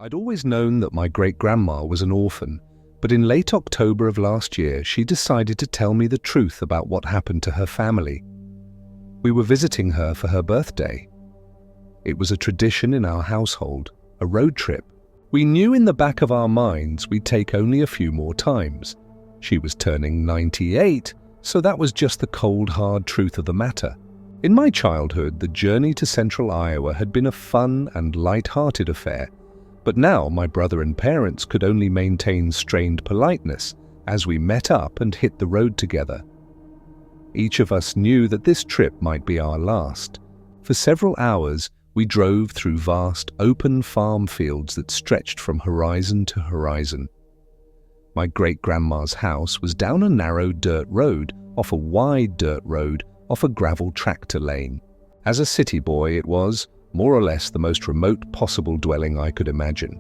I'd always known that my great-grandma was an orphan, but in late October of last year, she decided to tell me the truth about what happened to her family. We were visiting her for her birthday. It was a tradition in our household, a road trip. We knew in the back of our minds we'd take only a few more times. She was turning 98, so that was just the cold, hard truth of the matter. In my childhood, the journey to central Iowa had been a fun and light-hearted affair, but now my brother and parents could only maintain strained politeness as we met up and hit the road together. Each of us knew that this trip might be our last. For several hours, we drove through vast, open farm fields that stretched from horizon to horizon. My great-grandma's house was down a narrow dirt road, off a wide dirt road, off a gravel tractor lane. As a city boy, it was, more or less, the most remote possible dwelling I could imagine.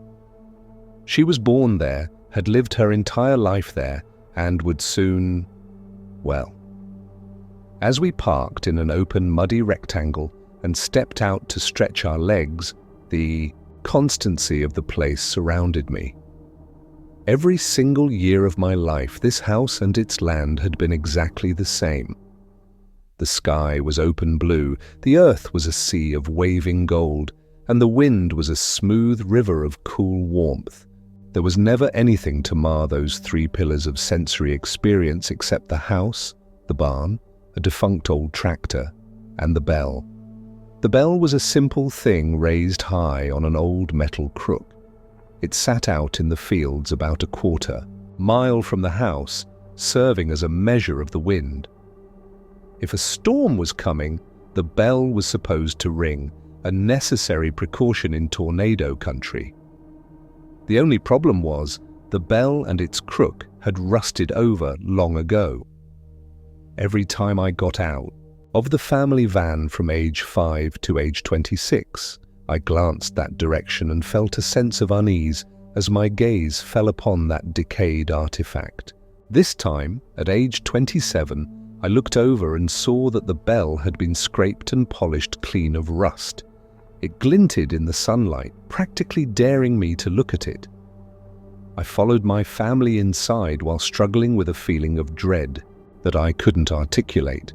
She was born there, had lived her entire life there, and would soon, well. As we parked in an open, muddy rectangle and stepped out to stretch our legs, the constancy of the place surrounded me. Every single year of my life, this house and its land had been exactly the same. The sky was open blue, the earth was a sea of waving gold, and the wind was a smooth river of cool warmth. There was never anything to mar those three pillars of sensory experience except the house, the barn, a defunct old tractor, and the bell. The bell was a simple thing raised high on an old metal crook. It sat out in the fields about a quarter-mile from the house, serving as a measure of the wind. If a storm was coming, the bell was supposed to ring, a necessary precaution in tornado country. The only problem was, the bell and its crook had rusted over long ago. Every time I got out of the family van from age 5 to age 26, I glanced that direction and felt a sense of unease as my gaze fell upon that decayed artifact. This time, at age 27, I looked over and saw that the bell had been scraped and polished clean of rust. It glinted in the sunlight, practically daring me to look at it. I followed my family inside while struggling with a feeling of dread that I couldn't articulate.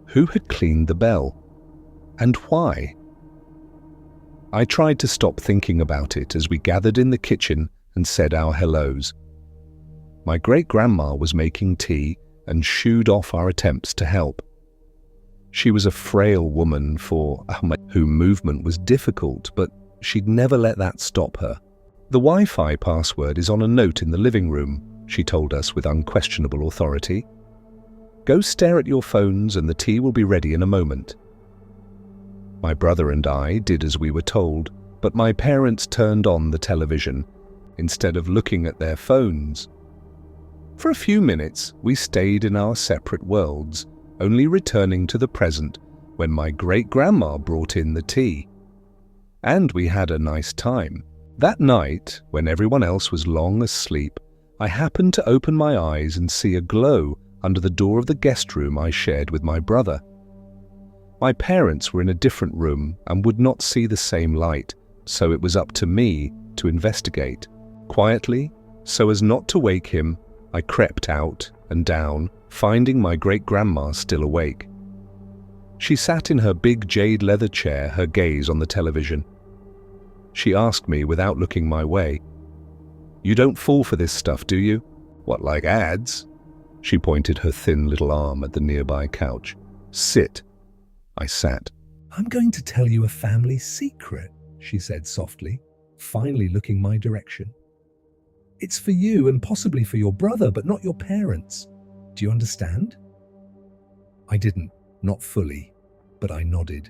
Who had cleaned the bell? And why? I tried to stop thinking about it as we gathered in the kitchen and said our hellos. My great-grandma was making tea and shooed off our attempts to help. She was a frail woman whose movement was difficult, but she'd never let that stop her. The Wi-Fi password is on a note in the living room, she told us with unquestionable authority. Go stare at your phones and the tea will be ready in a moment. My brother and I did as we were told, but my parents turned on the television instead of looking at their phones. For a few minutes, we stayed in our separate worlds, only returning to the present when my great-grandma brought in the tea. And we had a nice time. That night, when everyone else was long asleep, I happened to open my eyes and see a glow under the door of the guest room I shared with my brother. My parents were in a different room and would not see the same light, so it was up to me to investigate. Quietly, so as not to wake him, I crept out and down, finding my great-grandma still awake. She sat in her big jade leather chair, her gaze on the television. She asked me without looking my way, "You don't fall for this stuff, do you?" "What, like ads?" She pointed her thin little arm at the nearby couch. "Sit." I sat. "I'm going to tell you a family secret," she said softly, finally looking my direction. "It's for you and possibly for your brother, but not your parents. Do you understand?" I didn't, not fully, but I nodded.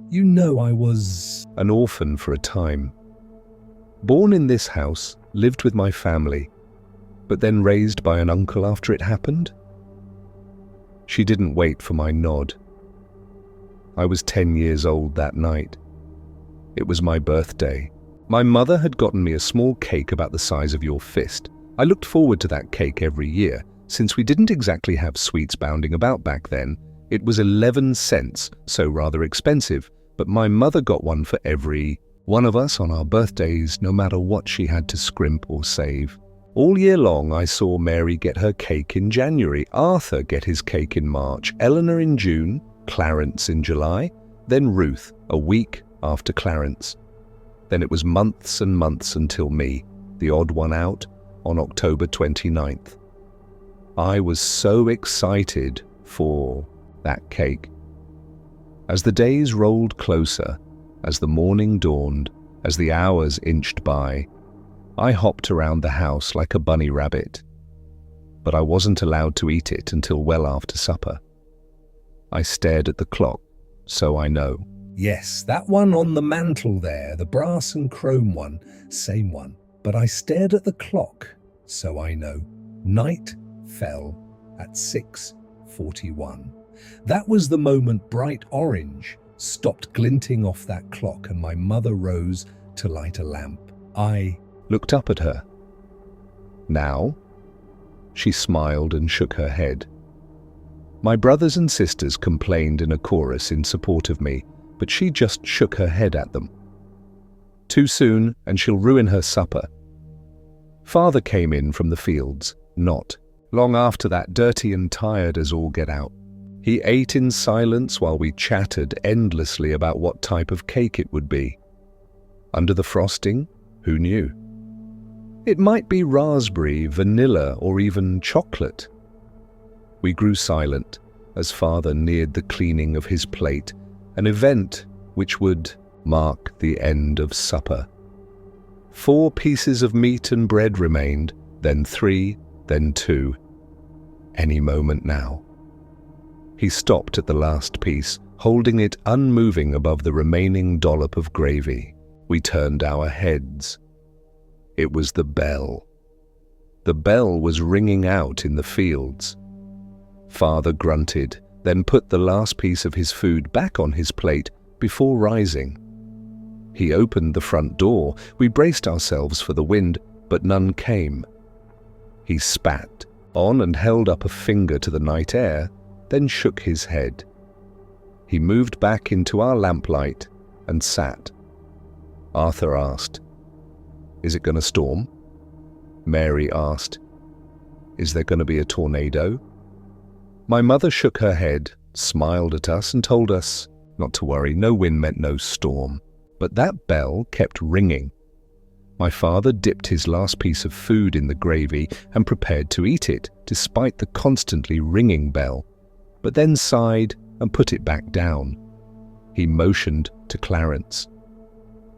"You know I was an orphan for a time. Born in this house, lived with my family, but then raised by an uncle after it happened?" She didn't wait for my nod. I was 10 years old that night. It was my birthday. My mother had gotten me a small cake about the size of your fist. I looked forward to that cake every year. Since we didn't exactly have sweets bounding about back then, it was 11 cents, so rather expensive, but my mother got one for every One of us on our birthdays, no matter what she had to scrimp or save. All year long, I saw Mary get her cake in January, Arthur get his cake in March, Eleanor in June, Clarence in July, then Ruth a week after Clarence. Then it was months and months until me, the odd one out, on October 29th. I was so excited for that cake. As the days rolled closer, as the morning dawned, as the hours inched by, I hopped around the house like a bunny rabbit. But I wasn't allowed to eat it until well after supper. I stared at the clock, so I know. Yes, that one on the mantel there, the brass and chrome one, same one. But I stared at the clock, so I know. Night fell at 6:41. That was the moment bright orange stopped glinting off that clock and my mother rose to light a lamp. I looked up at her. Now? She smiled and shook her head. My brothers and sisters complained in a chorus in support of me, but she just shook her head at them. Too soon, and she'll ruin her supper. Father came in from the fields, not long after that, dirty and tired as all get out. He ate in silence while we chattered endlessly about what type of cake it would be. Under the frosting, who knew? It might be raspberry, vanilla, or even chocolate. We grew silent as Father neared the cleaning of his plate, an event which would mark the end of supper. 4 pieces of meat and bread remained, then 3, then 2. Any moment now. He stopped at the last piece, holding it unmoving above the remaining dollop of gravy. We turned our heads. It was the bell. The bell was ringing out in the fields. Father grunted, then put the last piece of his food back on his plate before rising. He opened the front door. We braced ourselves for the wind, but none came. He spat on and held up a finger to the night air, then shook his head. He moved back into our lamplight and sat. Arthur asked, "Is it going to storm?" Mary asked, "Is there going to be a tornado?" My mother shook her head, smiled at us and told us not to worry, no wind meant no storm. But that bell kept ringing. My father dipped his last piece of food in the gravy and prepared to eat it, despite the constantly ringing bell, but then sighed and put it back down. He motioned to Clarence.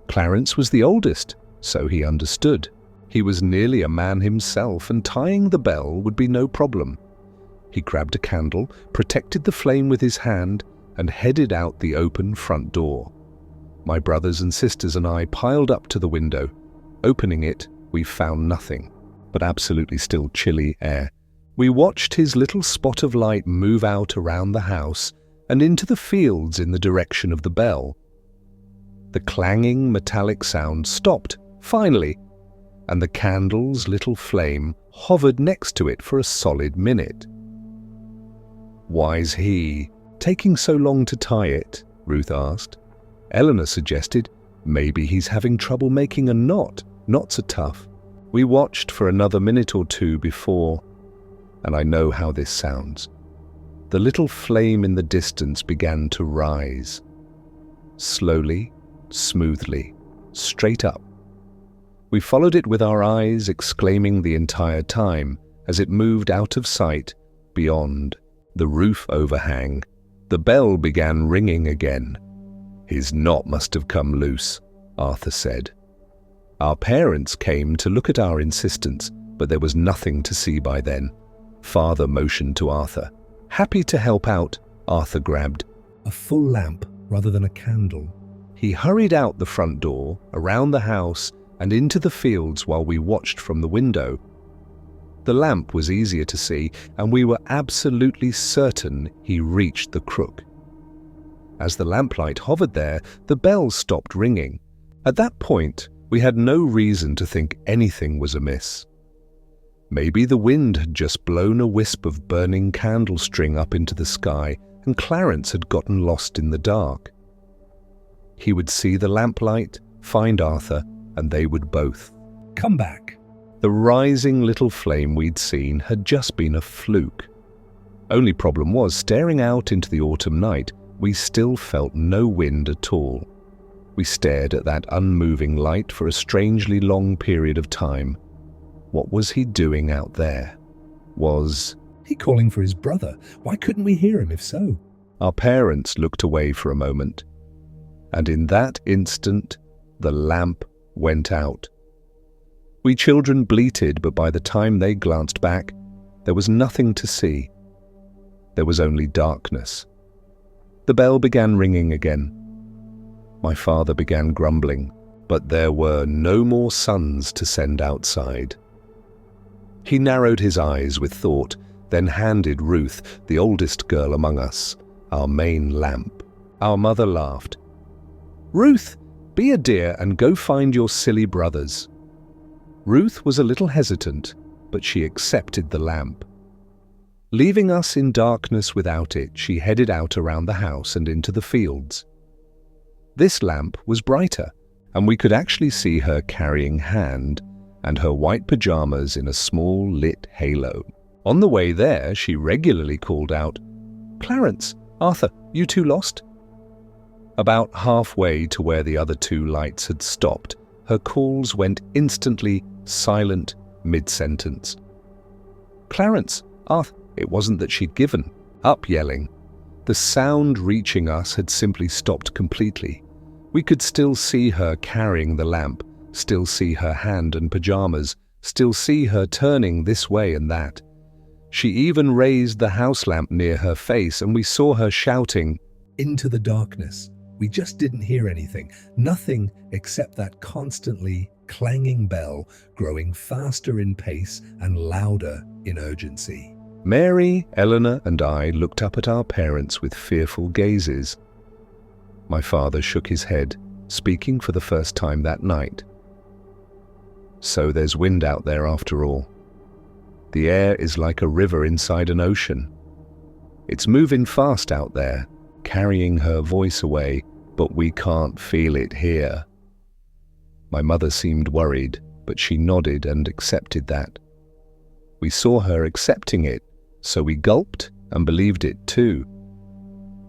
Clarence was the oldest, so he understood. He was nearly a man himself, and tying the bell would be no problem. He grabbed a candle, protected the flame with his hand, and headed out the open front door. My brothers and sisters and I piled up to the window. Opening it, we found nothing, but absolutely still chilly air. We watched his little spot of light move out around the house and into the fields in the direction of the bell. The clanging metallic sound stopped, finally, and the candle's little flame hovered next to it for a solid minute. "Why's he taking so long to tie it?" Ruth asked. Eleanor suggested, "Maybe he's having trouble making a knot. Knots are tough." We watched for another minute or two before, and I know how this sounds. The little flame in the distance began to rise. Slowly, smoothly, straight up. We followed it with our eyes, exclaiming the entire time as it moved out of sight beyond the roof overhang. The bell began ringing again. "His knot must have come loose," Arthur said. Our parents came to look at our insistence, but there was nothing to see by then. Father motioned to Arthur. Happy to help out, Arthur grabbed a full lamp rather than a candle. He hurried out the front door, around the house, and into the fields while we watched from the window. The lamp was easier to see, and we were absolutely certain he reached the crook. As the lamplight hovered there, the bell stopped ringing. At that point, we had no reason to think anything was amiss. Maybe the wind had just blown a wisp of burning candle string up into the sky, and Clarence had gotten lost in the dark. He would see the lamplight, find Arthur, and they would both Come back. The rising little flame we'd seen had just been a fluke. Only problem was, staring out into the autumn night, we still felt no wind at all. We stared at that unmoving light for a strangely long period of time. What was he doing out there? Was He calling for his brother? Why couldn't we hear him if so? Our parents looked away for a moment, and in that instant, the lamp went out. We children bleated, but by the time they glanced back, there was nothing to see. There was only darkness. The bell began ringing again. My father began grumbling, but there were no more sons to send outside. He narrowed his eyes with thought, then handed Ruth, the oldest girl among us, our main lamp. Our mother laughed. "Ruth, be a dear and go find your silly brothers." Ruth was a little hesitant, but she accepted the lamp. Leaving us in darkness without it, she headed out around the house and into the fields. This lamp was brighter, and we could actually see her carrying Hand and her white pajamas in a small lit halo. On the way there, she regularly called out, "Clarence, Arthur, you two lost?" About halfway to where the other two lights had stopped, her calls went instantly silent mid-sentence. "Clarence, Arthur," it wasn't that she'd given up yelling. The sound reaching us had simply stopped completely. We could still see her carrying the lamp, still see her hand and pajamas, still see her turning this way and that. She even raised the house lamp near her face, and we saw her shouting, Into the darkness. We just didn't hear anything. Nothing except that constantly clanging bell growing faster in pace and louder in urgency. Mary, Eleanor, and I looked up at our parents with fearful gazes. My father shook his head, speaking for the first time that night. "So there's wind out there after all. The air is like a river inside an ocean. It's moving fast out there, carrying her voice away, but we can't feel it here." My mother seemed worried, but she nodded and accepted that. We saw her accepting it, so we gulped and believed it too.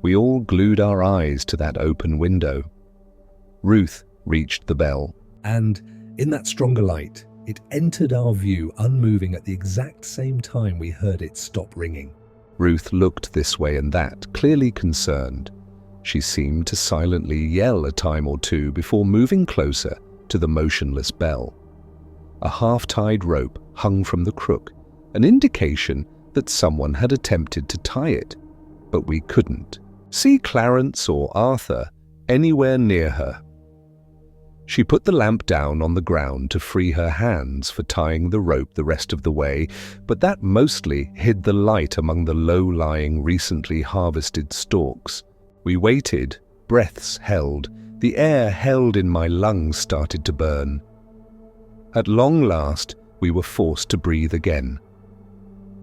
We all glued our eyes to that open window. Ruth reached the bell. And in that stronger light, it entered our view unmoving at the exact same time we heard it stop ringing. Ruth looked this way and that, clearly concerned. She seemed to silently yell a time or two before moving closer to the motionless bell. A half-tied rope hung from the crook, an indication that someone had attempted to tie it, but we couldn't see Clarence or Arthur anywhere near her. She put the lamp down on the ground to free her hands for tying the rope the rest of the way, but that mostly hid the light among the low-lying, recently harvested stalks. We waited, breaths held, the air held in my lungs started to burn. At long last, we were forced to breathe again.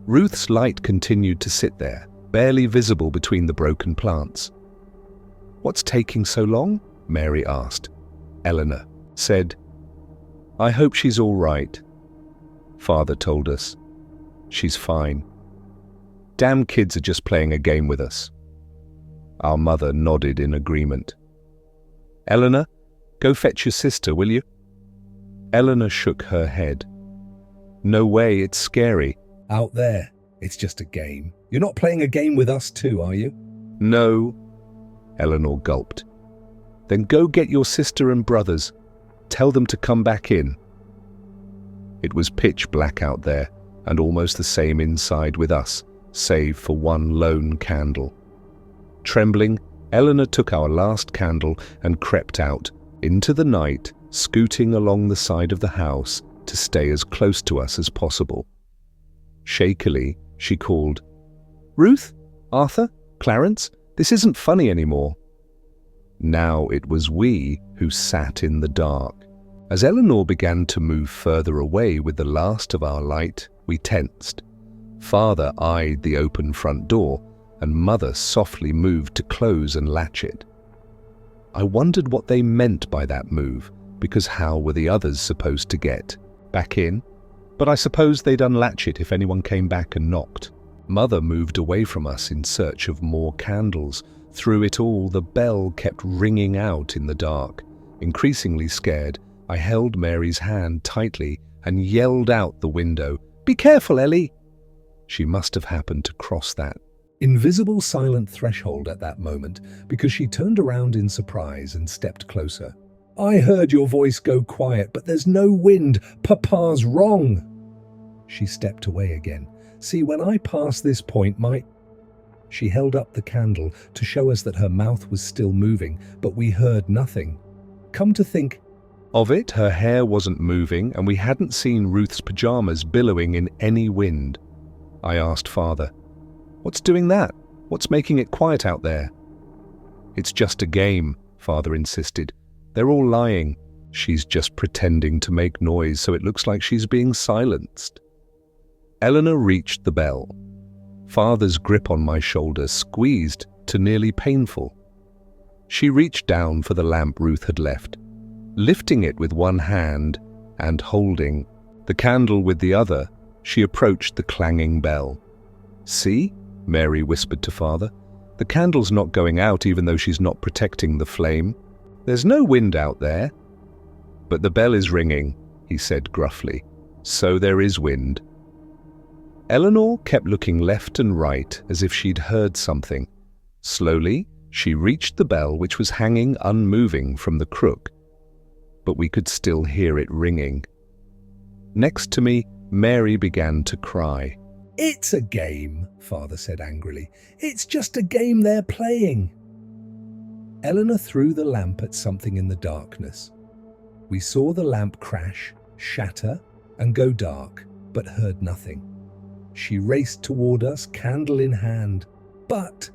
Ruth's light continued to sit there, barely visible between the broken plants. "What's taking so long?" Mary asked. Eleanor said, "I hope she's all right." Father told us, "She's fine. Damn kids are just playing a game with us." Our mother nodded in agreement. "Eleanor, go fetch your sister, will you?" Eleanor shook her head. "No way, it's scary." Out there, it's just a game. You're not playing a game with us too, are you? "No," Eleanor gulped. "Then go get your sister and brothers. Tell them to come back in." It was pitch black out there, and almost the same inside with us, save for one lone candle. Trembling, Eleanor took our last candle and crept out, into the night, scooting along the side of the house to stay as close to us as possible. Shakily, she called, "Ruth? Arthur? Clarence? This isn't funny anymore." Now it was we who sat in the dark. As Eleanor began to move further away with the last of our light, we tensed. Father eyed the open front door, and Mother softly moved to close and latch it. I wondered what they meant by that move, because how were the others supposed to get back in? But I suppose they'd unlatch it if anyone came back and knocked. Mother moved away from us in search of more candles. Through it all, the bell kept ringing out in the dark. Increasingly scared, I held Mary's hand tightly and yelled out the window, "Be careful, Ellie!" She must have happened to cross that invisible silent threshold at that moment because she turned around in surprise and stepped closer. "I heard your voice go quiet, but there's no wind. Papa's wrong." She stepped away again. "See, when I pass this point, She held up the candle to show us that her mouth was still moving, but we heard nothing. Come to think of it, her hair wasn't moving and we hadn't seen Ruth's pajamas billowing in any wind. I asked Father, "What's doing that? What's making it quiet out there?" "It's just a game," Father insisted. "They're all lying. She's just pretending to make noise so it looks like she's being silenced." Eleanor reached the bell. Father's grip on my shoulder squeezed to nearly painful. She reached down for the lamp Ruth had left, lifting it with one hand and holding the candle with the other. She approached the clanging bell. "See?" Mary whispered to Father. "The candle's not going out even though she's not protecting the flame. There's no wind out there." "But the bell is ringing," he said gruffly. "So there is wind." Eleanor kept looking left and right as if she'd heard something. Slowly, she reached the bell which was hanging unmoving from the crook, but we could still hear it ringing. Next to me, Mary began to cry. "It's a game," Father said angrily. "It's just a game they're playing." Eleanor threw the lamp at something in the darkness. We saw the lamp crash, shatter, and go dark, but heard nothing. She raced toward us, candle in hand, but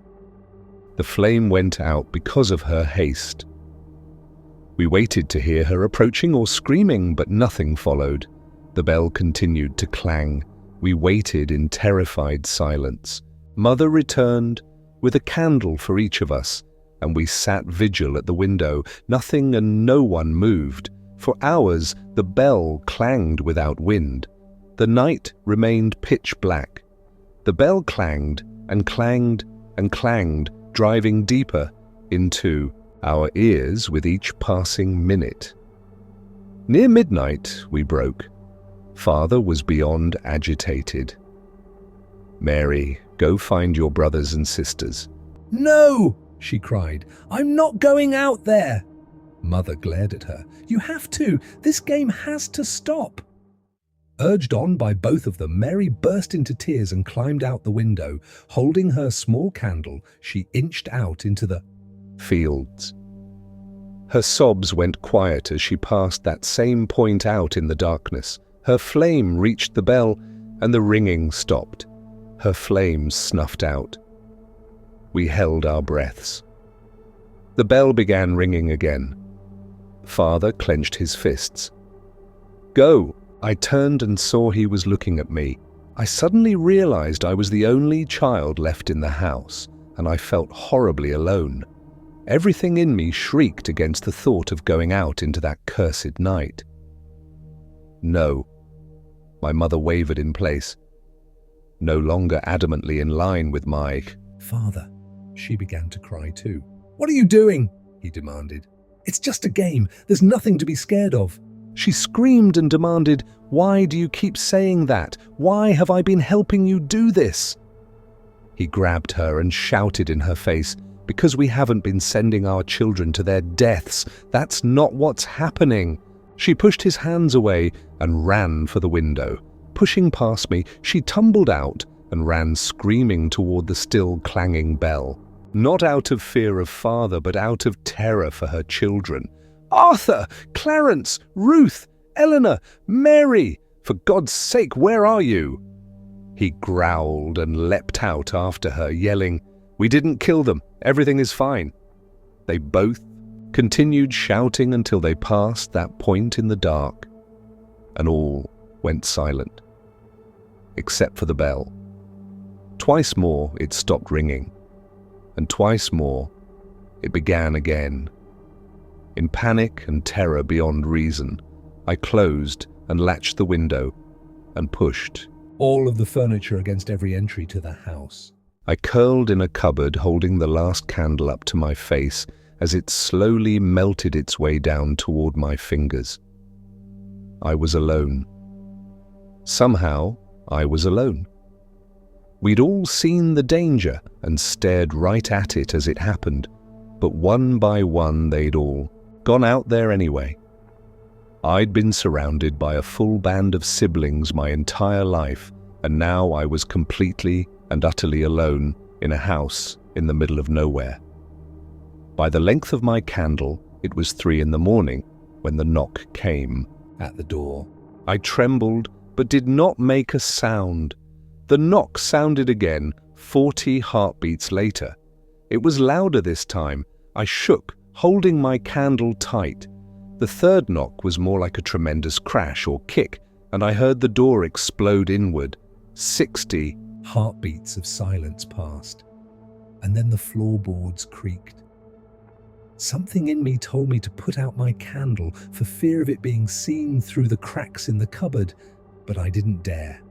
the flame went out because of her haste. We waited to hear her approaching or screaming, but nothing followed. The bell continued to clang. We waited in terrified silence. Mother returned with a candle for each of us, and we sat vigil at the window. Nothing and no one moved. For hours, the bell clanged without wind. The night remained pitch black. The bell clanged and clanged and clanged, driving deeper into our ears with each passing minute. Near midnight, we broke. Father was beyond agitated. "Mary, go find your brothers and sisters." "No!" she cried. "I'm not going out there!" Mother glared at her. "You have to! This game has to stop!" Urged on by both of them, Mary burst into tears and climbed out the window. Holding her small candle, she inched out into the fields. Her sobs went quiet as she passed that same point out in the darkness. Her flame reached the bell, and the ringing stopped. Her flame snuffed out. We held our breaths. The bell began ringing again. Father clenched his fists. "Go!" I turned and saw he was looking at me. I suddenly realized I was the only child left in the house, and I felt horribly alone. Everything in me shrieked against the thought of going out into that cursed night. "No." My mother wavered in place, no longer adamantly in line with my "Father." She began to cry too. "What are you doing?" he demanded. "It's just a game. There's nothing to be scared of." She screamed and demanded, "Why do you keep saying that? Why have I been helping you do this?" He grabbed her and shouted in her face, "Because we haven't been sending our children to their deaths. That's not what's happening." She pushed his hands away and ran for the window. Pushing past me, she tumbled out and ran screaming toward the still clanging bell. Not out of fear of Father, but out of terror for her children. "Arthur! Clarence! Ruth! Eleanor! Mary! For God's sake, where are you?" He growled and leapt out after her, yelling, "We didn't kill them. Everything is fine." They both continued shouting until they passed that point in the dark, and all went silent, except for the bell. Twice more it stopped ringing, and twice more it began again. In panic and terror beyond reason, I closed and latched the window and pushed. All of the furniture against every entry to the house. I curled in a cupboard, holding the last candle up to my face as it slowly melted its way down toward my fingers. I was alone. Somehow, I was alone. We'd all seen the danger and stared right at it as it happened, but one by one they'd all gone out there anyway. I'd been surrounded by a full band of siblings my entire life, and now I was completely and utterly alone in a house in the middle of nowhere. By the length of my candle, it was 3 a.m. when the knock came At the door. I trembled, but did not make a sound. The knock sounded again, 40 heartbeats later. It was louder this time. I shook, holding my candle tight. The third knock was more like a tremendous crash or kick, and I heard the door explode inward. 60 Heartbeats of silence passed, and then the floorboards creaked. Something in me told me to put out my candle for fear of it being seen through the cracks in the cupboard, but I didn't dare.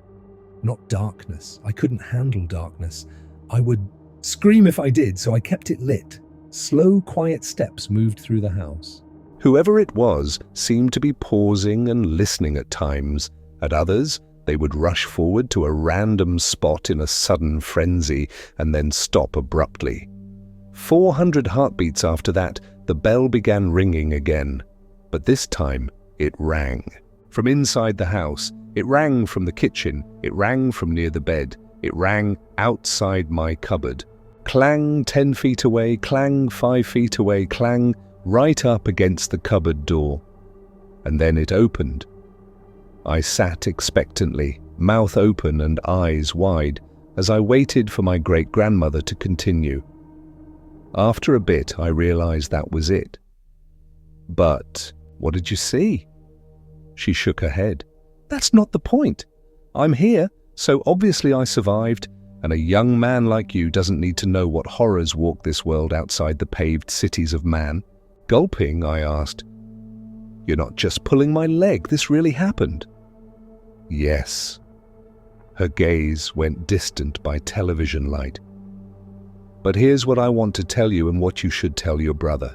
Not darkness. I couldn't handle darkness. I would scream if I did, so I kept it lit. Slow, quiet steps moved through the house. Whoever it was seemed to be pausing and listening at times. At others, they would rush forward to a random spot in a sudden frenzy and then stop abruptly. 400 heartbeats after that, the bell began ringing again. But this time, it rang. From inside the house, it rang from the kitchen, it rang from near the bed, it rang outside my cupboard. Clang 10 feet away, clang 5 feet away, clang right up against the cupboard door. And then it opened. I sat expectantly, mouth open and eyes wide, as I waited for my great-grandmother to continue. After a bit, I realized that was it. But what did you see? She shook her head. That's not the point. I'm here, so obviously I survived, and a young man like you doesn't need to know what horrors walk this world outside the paved cities of man. Gulping, I asked, You're not just pulling my leg, this really happened? Yes. Her gaze went distant by television light. But here's what I want to tell you and what you should tell your brother.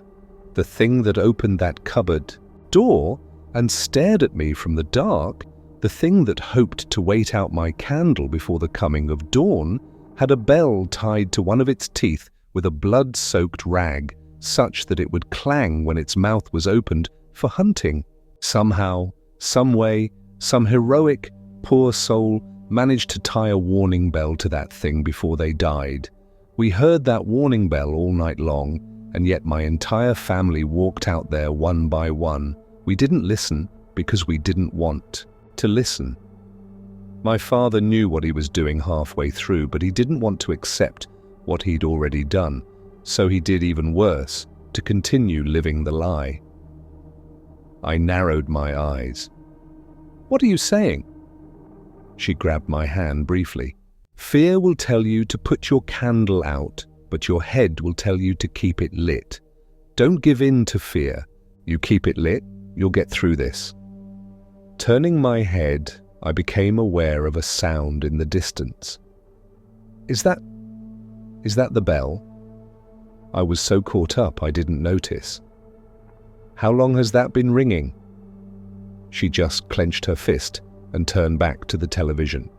The thing that opened that cupboard door and stared at me from the dark, the thing that hoped to wait out my candle before the coming of dawn, had a bell tied to one of its teeth with a blood-soaked rag, such that it would clang when its mouth was opened for hunting. Somehow, some way, some heroic, poor soul managed to tie a warning bell to that thing before they died. We heard that warning bell all night long, and yet my entire family walked out there one by one. We didn't listen because we didn't want to listen. My father knew what he was doing halfway through, but he didn't want to accept what he'd already done, so he did even worse, to continue living the lie. I narrowed my eyes. What are you saying? She grabbed my hand briefly. Fear will tell you to put your candle out, but your head will tell you to keep it lit. Don't give in to fear. You keep it lit, you'll get through this. Turning my head, I became aware of a sound in the distance. Is that the bell? I was so caught up I didn't notice. How long has that been ringing? She just clenched her fist and turned back to the television.